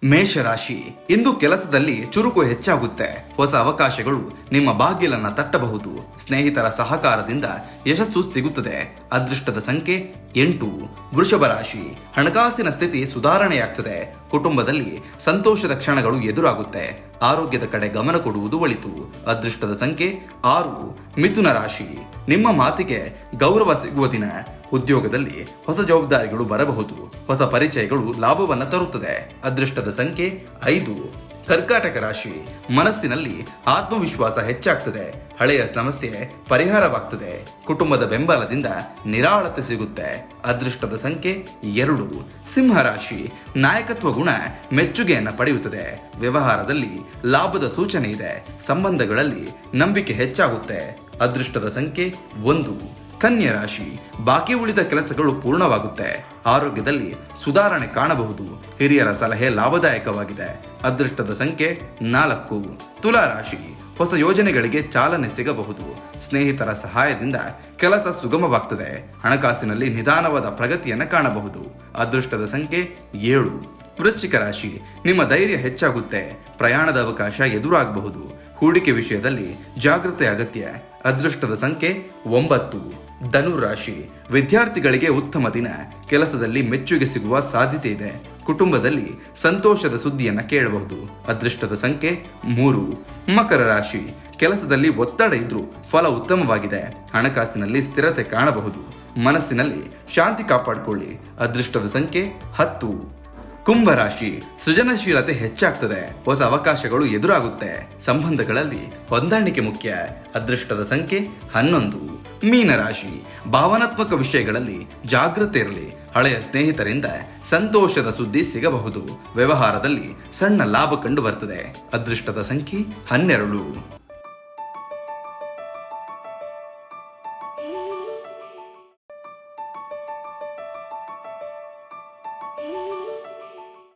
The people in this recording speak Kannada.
ಮೇಷರಾಶಿ, ಇಂದು ಕೆಲಸದಲ್ಲಿ ಚುರುಕು ಹೆಚ್ಚಾಗುತ್ತೆ. ಹೊಸ ಅವಕಾಶಗಳು ನಿಮ್ಮ ಬಾಗಿಲನ್ನ ತಟ್ಟಬಹುದು. ಸ್ನೇಹಿತರ ಸಹಕಾರದಿಂದ ಯಶಸ್ಸು ಸಿಗುತ್ತದೆ. ಅದೃಷ್ಟದ ಸಂಖ್ಯೆ 8. ವೃಷಭ ರಾಶಿ, ಹಣಕಾಸಿನ ಸ್ಥಿತಿ ಸುಧಾರಣೆಯಾಗ್ತದೆ. ಕುಟುಂಬದಲ್ಲಿ ಸಂತೋಷದ ಕ್ಷಣಗಳು ಎದುರಾಗುತ್ತೆ. ಆರೋಗ್ಯದ ಕಡೆ ಗಮನ ಕೊಡುವುದು ಒಳಿತು. ಅದೃಷ್ಟದ ಸಂಖ್ಯೆ 6. ಮಿಥುನ ರಾಶಿ, ನಿಮ್ಮ ಮಾತಿಗೆ ಗೌರವ ಸಿಗುವ ದಿನ. ಉದ್ಯೋಗದಲ್ಲಿ ಹೊಸ ಜವಾಬ್ದಾರಿಗಳು ಬರಬಹುದು. ಹೊಸ ಪರಿಚಯಗಳು ಲಾಭವನ್ನ ತರುತ್ತದೆ. ಅದೃಷ್ಟದ ಸಂಖ್ಯೆ 5. ಕರ್ಕಾಟಕ ರಾಶಿ, ಮನಸ್ಸಿನಲ್ಲಿ ಆತ್ಮವಿಶ್ವಾಸ ಹೆಚ್ಚಾಗ್ತದೆ. ಹಳೆಯ ಸಮಸ್ಯೆ ಪರಿಹಾರವಾಗ್ತದೆ. ಕುಟುಂಬದ ಬೆಂಬಲದಿಂದ ನಿರಾಳತೆ ಸಿಗುತ್ತೆ. ಅದೃಷ್ಟದ ಸಂಖ್ಯೆ 2. ಸಿಂಹರಾಶಿ, ನಾಯಕತ್ವ ಗುಣ ಮೆಚ್ಚುಗೆಯನ್ನು ಪಡೆಯುತ್ತದೆ. ವ್ಯವಹಾರದಲ್ಲಿ ಲಾಭದ ಸೂಚನೆ ಇದೆ. ಸಂಬಂಧಗಳಲ್ಲಿ ನಂಬಿಕೆ ಹೆಚ್ಚಾಗುತ್ತೆ. ಅದೃಷ್ಟದ ಸಂಖ್ಯೆ 1. ಕನ್ಯಾ ರಾಶಿ, ಬಾಕಿ ಉಳಿದ ಕೆಲಸಗಳು ಪೂರ್ಣವಾಗುತ್ತೆ. ಆರೋಗ್ಯದಲ್ಲಿ ಸುಧಾರಣೆ ಕಾಣಬಹುದು. ಹಿರಿಯರ ಸಲಹೆ ಲಾಭದಾಯಕವಾಗಿದೆ. ಅದೃಷ್ಟದ ಸಂಖ್ಯೆ 4. ತುಲಾ ರಾಶಿ, ಹೊಸ ಯೋಜನೆಗಳಿಗೆ ಚಾಲನೆ ಸಿಗಬಹುದು. ಸ್ನೇಹಿತರ ಸಹಾಯದಿಂದ ಕೆಲಸ ಸುಗಮವಾಗ್ತದೆ. ಹಣಕಾಸಿನಲ್ಲಿ ನಿಧಾನವಾದ ಪ್ರಗತಿಯನ್ನು ಕಾಣಬಹುದು. ಅದೃಷ್ಟದ ಸಂಖ್ಯೆ 7. ವೃಶ್ಚಿಕ ರಾಶಿ, ನಿಮ್ಮ ಧೈರ್ಯ ಹೆಚ್ಚಾಗುತ್ತೆ. ಪ್ರಯಾಣದ ಅವಕಾಶ ಎದುರಾಗಬಹುದು. ಹೂಡಿಕೆ ವಿಷಯದಲ್ಲಿ ಜಾಗೃತಿ ಅಗತ್ಯ. ಅದೃಷ್ಟದ ಸಂಖ್ಯೆ 9. ಧನುರಾಶಿ, ವಿದ್ಯಾರ್ಥಿಗಳಿಗೆ ಉತ್ತಮ ದಿನ. ಕೆಲಸದಲ್ಲಿ ಮೆಚ್ಚುಗೆ ಸಿಗುವ ಸಾಧ್ಯತೆ ಇದೆ. ಕುಟುಂಬದಲ್ಲಿ ಸಂತೋಷದ ಸುದ್ದಿಯನ್ನು ಕೇಳಬಹುದು. ಅದೃಷ್ಟದ ಸಂಖ್ಯೆ 3. ಮಕರ ರಾಶಿ, ಕೆಲಸದಲ್ಲಿ ಒತ್ತಡ ಇದ್ರೂ ಫಲ ಉತ್ತಮವಾಗಿದೆ. ಹಣಕಾಸಿನಲ್ಲಿ ಸ್ಥಿರತೆ ಕಾಣಬಹುದು. ಮನಸ್ಸಿನಲ್ಲಿ ಶಾಂತಿ ಕಾಪಾಡಿಕೊಳ್ಳಿ. ಅದೃಷ್ಟದ ಸಂಖ್ಯೆ 10. ಕುಂಭರಾಶಿ, ಸೃಜನಶೀಲತೆ ಹೆಚ್ಚಾಗ್ತದೆ. ಹೊಸ ಅವಕಾಶಗಳು ಎದುರಾಗುತ್ತೆ. ಸಂಬಂಧಗಳಲ್ಲಿ ಹೊಂದಾಣಿಕೆ ಮುಖ್ಯ. ಅದೃಷ್ಟದ ಸಂಖ್ಯೆ 11. ಮೀನರಾಶಿ, ಭಾವನಾತ್ಮಕ ವಿಷಯಗಳಲ್ಲಿ ಜಾಗೃತೆ ಇರಲಿ. ಹಳೆಯ ಸ್ನೇಹಿತರಿಂದ ಸಂತೋಷದ ಸುದ್ದಿ ಸಿಗಬಹುದು. ವ್ಯವಹಾರದಲ್ಲಿ ಸಣ್ಣ ಲಾಭ ಕಂಡು ಬರ್ತದೆ. ಅದೃಷ್ಟದ ಸಂಖ್ಯೆ 12.